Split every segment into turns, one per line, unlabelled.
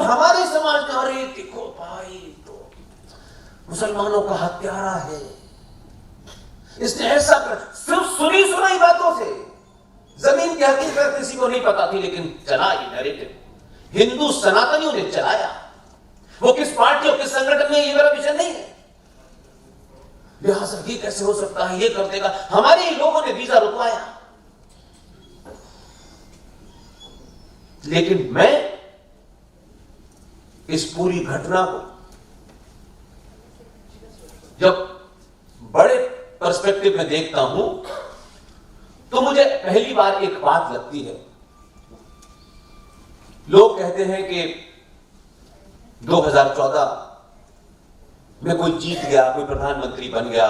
हमारे समाज में अरे देखो भाई तो मुसलमानों का हत्यारा है, इसने ऐसा कर, सिर्फ सुनी सुनाई बातों से, जमीन की हकीकत किसी को नहीं पता थी, लेकिन चला ये नैरेटिव हिंदू सनातनियों ने चलाया। वो किस पार्टी और किस संगठन में, ये मेरा विषय नहीं है। लिहाजा ये कैसे हो सकता है, ये कर देगा, हमारे ही लोगों ने वीजा रुकवाया। लेकिन मैं इस पूरी घटना को जब बड़े पर्सपेक्टिव में देखता हूं तो मुझे पहली बार एक बात लगती है। लोग कहते हैं कि 2014 में कोई जीत गया, कोई प्रधानमंत्री बन गया,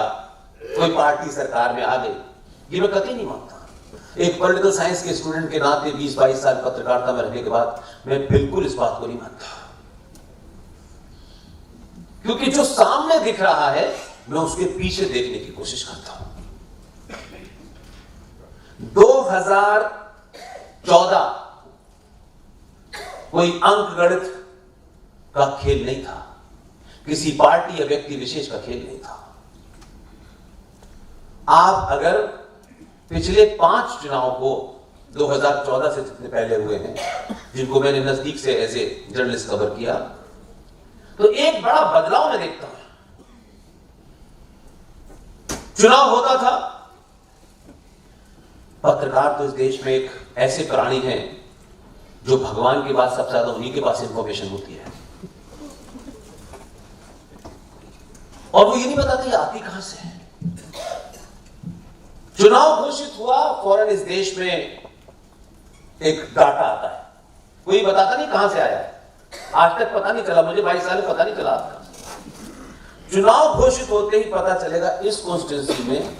कोई पार्टी सरकार में आ गई। ये मैं कतई नहीं मानता। एक पॉलिटिकल साइंस के स्टूडेंट के नाते 20-22 साल पत्रकारिता में रहने के बाद मैं बिल्कुल इस बात को नहीं मानता, क्योंकि जो सामने दिख रहा है मैं उसके पीछे देखने की कोशिश करता हूं। 2014 कोई अंक गणित का खेल नहीं था, किसी पार्टी या व्यक्ति विशेष का खेल नहीं था। आप अगर पिछले 5 चुनाव को 2014 से जितने पहले हुए हैं, जिनको मैंने नजदीक से एज ए जर्नलिस्ट कवर किया, तो एक बड़ा बदलाव मैं देखता हूं। चुनाव होता था, पत्रकार तो इस देश में एक ऐसे प्राणी हैं जो भगवान के बाद सबसे ज्यादा उन्हीं के पास इंफॉर्मेशन होती है, और वो ये नहीं बताते ये आती कहां से है। चुनाव घोषित हुआ, फौरन इस देश में एक डाटा आता है, कोई बताता नहीं कहां से आया है। आज तक पता नहीं चला, मुझे 22 साल में पता नहीं चला। चुनाव घोषित होते ही पता चलेगा इस कॉन्स्टिट्यूंसी में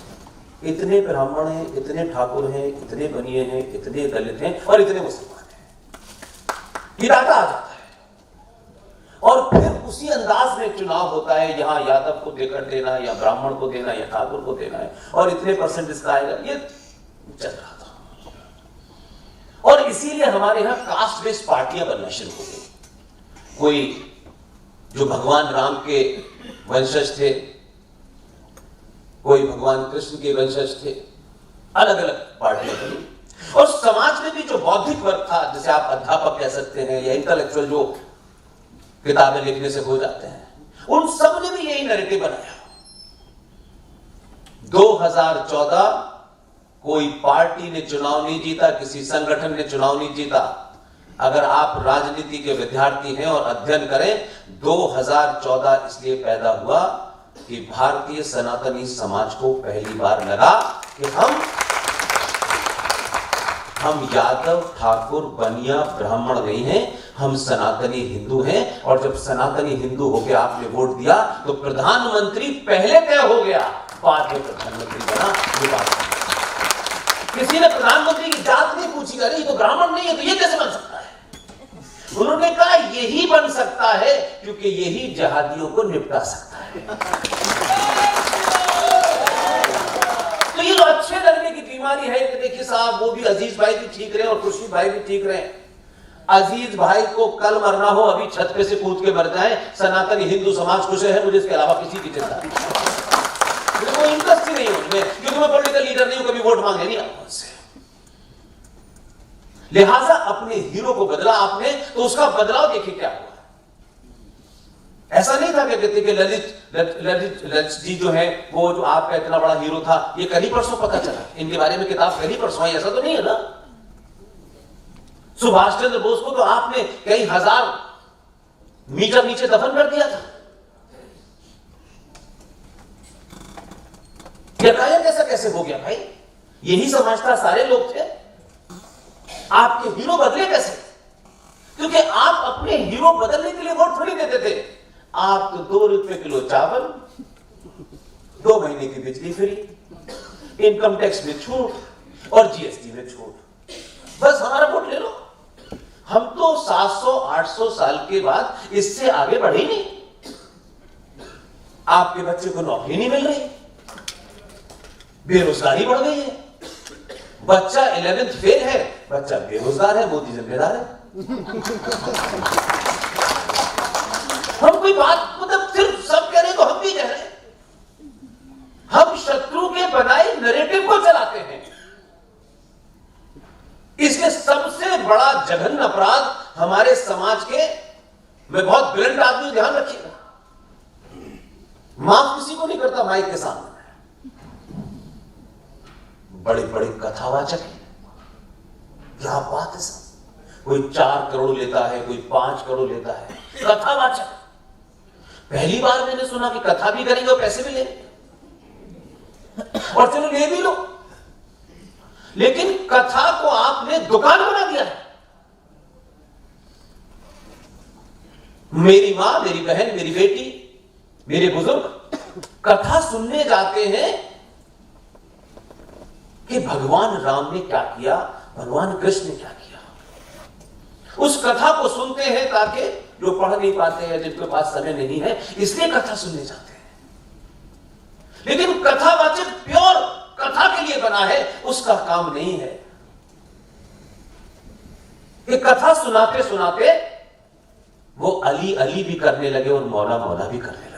इतने ब्राह्मण हैं, इतने ठाकुर हैं, इतने बनिए हैं, इतने दलित हैं और इतने मुसलमान हैं। ये डाटा आ जाता है और फिर उसी अंदाज में चुनाव होता है। यहां यादव को देकर देना, या ब्राह्मण को देना, या ठाकुर को देना है, और इतने परसेंट इसका आएगा। ये चल रहा था, और इसीलिए हमारे यहां कास्ट बेस्ड पार्टियां बनना शुरू हो गई। कोई जो भगवान राम के वंशज थे, कोई भगवान कृष्ण के वंशज थे, अलग अलग पार्टियां बनी। और समाज में भी जो बौद्धिक वर्ग था, जिसे आप अध्यापक कह सकते हैं या इंटेलेक्चुअल, जो किताबें लिखने से हो जाते हैं, उन सब ने भी यही नैरेटिव बनाया। 2014 कोई पार्टी ने चुनाव नहीं जीता, किसी संगठन ने चुनाव नहीं जीता। अगर आप राजनीति के विद्यार्थी हैं और अध्ययन करें, 2014 इसलिए पैदा हुआ कि भारतीय सनातनी समाज को पहली बार लगा कि हम यादव, ठाकुर, बनिया, ब्राह्मण नहीं हैं, हम सनातनी हिंदू हैं। और जब सनातनी हिंदू होकर आपने वोट दिया तो प्रधानमंत्री पहले तय हो गया, बाद में प्रधानमंत्री बना। ये बात किसी ने प्रधानमंत्री की जात नहीं पूछी, अरे ये तो ब्राह्मण नहीं है तो ये कैसे बन सकता है। उन्होंने कहा यही बन सकता है क्योंकि यही जहादियों को निपटा सकता है। तो ये अच्छे लगने की बीमारी है कि देखिए साहब, वो भी अजीज भाई भी ठीक रहे और खुर्शीद भाई भी ठीक रहे। अजीज भाई को कल मरना हो, अभी छत पे से कूद के मर जाए, सनातनी हिंदू समाज खुश है, मुझे इसके अलावा किसी की चिंता नहीं। वो इंटरेस्ट ही नहीं है उनमें, क्योंकि मैं पॉलिटिकल लीडर नहीं हूं, कभी वोट मांगे नहीं आता उनसे। लिहाजा अपने हीरो को बदला आपने, तो उसका बदलाव देखिए क्या हुआ। ऐसा नहीं था कि कहते कि ललित जी जो है, वो जो आपका इतना बड़ा हीरो था, ये कल ही परसों पता चला, इनके बारे में किताब कल ही परसों आई, ऐसा तो नहीं है ना। सुभाष चंद्र बोस को तो आपने कई हजार मीटर नीचे दफन कर दिया था। यकायक ऐसा कैसे हो गया भाई? यही समझता सारे लोग थे। आपके हीरो बदले कैसे? क्योंकि आप अपने हीरो बदलने के लिए वोट थोड़ी देते थे। आप तो 2 रुपए किलो चावल, 2 महीने की बिजली फ्री, इनकम टैक्स में छूट और जीएसटी में छूट, बस हमारा वोट ले लो। हम तो 700-800 साल के बाद इससे आगे बढ़े ही नहीं। आपके बच्चे को नौकरी नहीं मिल रही, बेरोजगारी बढ़ गई है। बच्चा 11th फेल है, बच्चा बेरोजगार है, मोदी जिम्मेदार है। हम कोई बात मतलब सिर्फ सब कह रहे हैं तो हम भी कह रहे हैं। हम शत्रु के बनाए नैरेटिव को चलाते हैं। इसलिए सबसे बड़ा जघन्य अपराध हमारे समाज के, मैं बहुत ब्लंट आदमी, ध्यान रखिएगा, माफ किसी को नहीं करता माइक के सामने, बड़े बड़े कथावाचक हैं। क्या बात है सर, कोई 4 करोड़ लेता है, कोई 5 करोड़ लेता है, कथावाचक। पहली बार मैंने सुना कि कथा भी करेंगे और पैसे भी लेंगे, और चलो ले भी लो, लेकिन कथा को आपने दुकान बना दिया है। मेरी मां, मेरी बहन, मेरी बेटी, मेरे बुजुर्ग कथा सुनने जाते हैं कि भगवान राम ने क्या किया, भगवान कृष्ण ने क्या किया। उस कथा को सुनते हैं ताकि जो पढ़ नहीं पाते हैं, जिनके पास समय नहीं है, इसलिए कथा सुनने जाते हैं। लेकिन कथावाचक प्योर कथा के लिए बना है, उसका काम नहीं है। कि कथा सुनाते सुनाते वो अली अली भी करने लगे और मौला मौला भी करने लगे।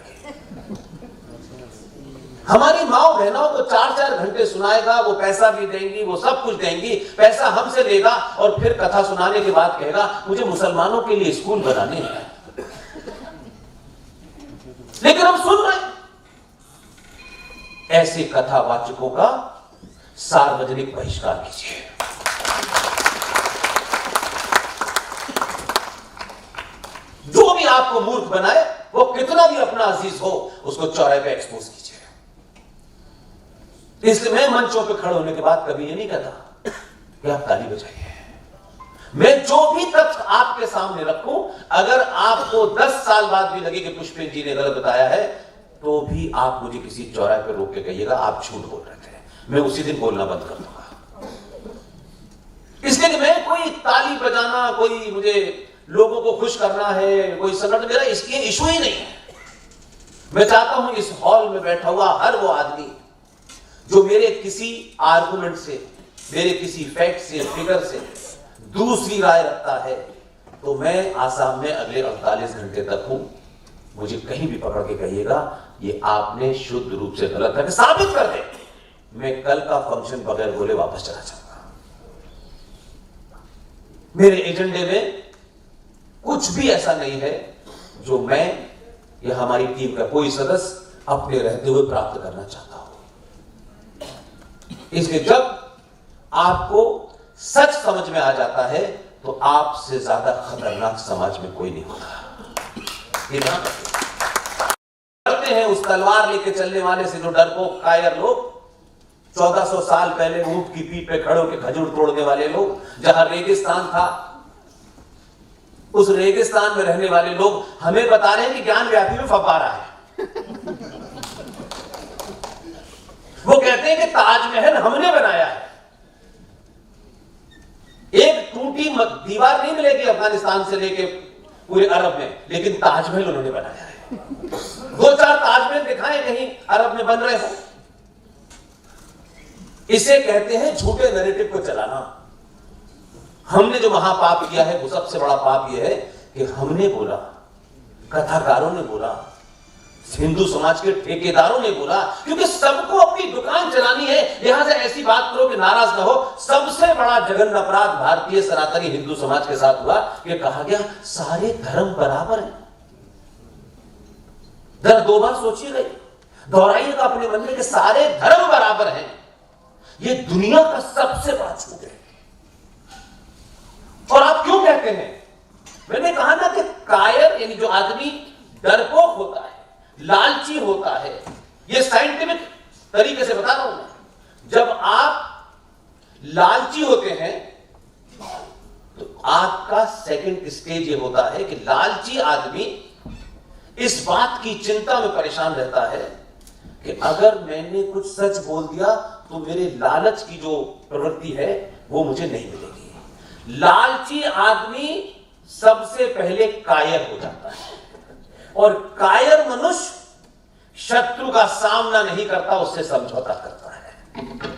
हमारी माओ बहनों को 4-4 घंटे सुनाएगा, वो पैसा भी देंगी, वो सब कुछ देंगी, पैसा हमसे लेगा और फिर कथा सुनाने के बाद कहेगा मुझे मुसलमानों के लिए स्कूल बनाने हैं। लेकिन हम सुन रहे हैं। ऐसे कथावाचकों का सार्वजनिक बहिष्कार कीजिए। जो भी आपको मूर्ख बनाए, वो कितना भी अपना अजीज हो, उसको चौराहे पे एक्सपोज कीजिए। इसलिए मैं मंचों पे खड़े होने के बाद कभी ये नहीं कहता कि आप ताली बजाइए। मैं जो भी तथ्य आपके सामने रखूं, अगर आपको 10 साल बाद भी लगे कि पुष्पेंद्र जी ने गलत बताया है, तो भी आप मुझे किसी चौराहे पे रोक के कहिएगा आप झूठ बोल रहे थे, मैं उसी दिन बोलना बंद कर दूंगा। इसलिए कि मैं कोई ताली बजाना, कोई मुझे लोगों को खुश करना है, कोई संगठन, मेरा इसके इशू ही नहीं है। मैं चाहता हूं इस हॉल में बैठा हुआ हर वो आदमी जो मेरे किसी आर्गुमेंट से, मेरे किसी फैक्ट से, फिगर से दूसरी राय रखता है, तो मैं आसाम में अगले 48 घंटे तक हूं। मुझे कहीं भी पकड़ के कहिएगा ये आपने शुद्ध रूप से गलत है, साबित कर दे, मैं कल का फंक्शन बगैर बोले वापस चला जाऊंगा। मेरे एजेंडे में कुछ भी ऐसा नहीं है जो मैं या हमारी टीम का कोई सदस्य अपने रहते हुए प्राप्त करना चाहता हूं। इसलिए जब आपको सच समझ में आ जाता है तो आपसे ज्यादा खतरनाक समाज में कोई नहीं होता। ये करते हैं उस तलवार लेके चलने वाले से जो डरपोक कायर लोग, 1400 साल पहले ऊंट की पीठ पे खड़े होकर खजूर तोड़ने वाले लोग, जहां रेगिस्तान था, उस रेगिस्तान में रहने वाले लोग हमें बता रहे हैं कि ज्ञान व्यापी में फव्वारा है। वो कहते हैं कि ताजमहल हमने बनाया है। एक टूटी दीवार नहीं मिलेगी अफगानिस्तान से लेके पूरे अरब में, लेकिन ताजमहल उन्होंने बनाया है। 2-4 ताजमहल दिखाएं कहीं अरब में बन रहे हो। इसे कहते हैं झूठे नैरेटिव को चलाना। हमने जो महापाप किया है वो सबसे बड़ा पाप यह है कि हमने बोला, कथाकारों ने बोला, हिंदू समाज के ठेकेदारों ने बोला, क्योंकि सबको अपनी दुकान चलानी है, लिहाजा ऐसी बात करो कि नाराज ना हो। सबसे बड़ा जघन्य अपराध भारतीय सनातनी हिंदू समाज के साथ हुआ कि कहा गया सारे धर्म बराबर हैं। जरा 2 बार सोचिएगा, दोहराइएगा अपने मन में कि सारे धर्म बराबर हैं। यह दुनिया का सबसे बड़ा झूठ है। और आप क्यों कहते हैं? मैंने कहा ना कि कायर यानी जो आदमी डरपोक होता है, लालची होता है, यह साइंटिफिक तरीके से बता रहा हूं मैं। जब आप लालची होते हैं तो आपका सेकंड स्टेज यह होता है कि लालची आदमी इस बात की चिंता में परेशान रहता है कि अगर मैंने कुछ सच बोल दिया तो मेरे लालच की जो प्रवृत्ति है वो मुझे नहीं मिलेगी। लालची आदमी सबसे पहले कायर हो जाता है, और कायर मनुष्य शत्रु का सामना नहीं करता, उससे समझौता करता है।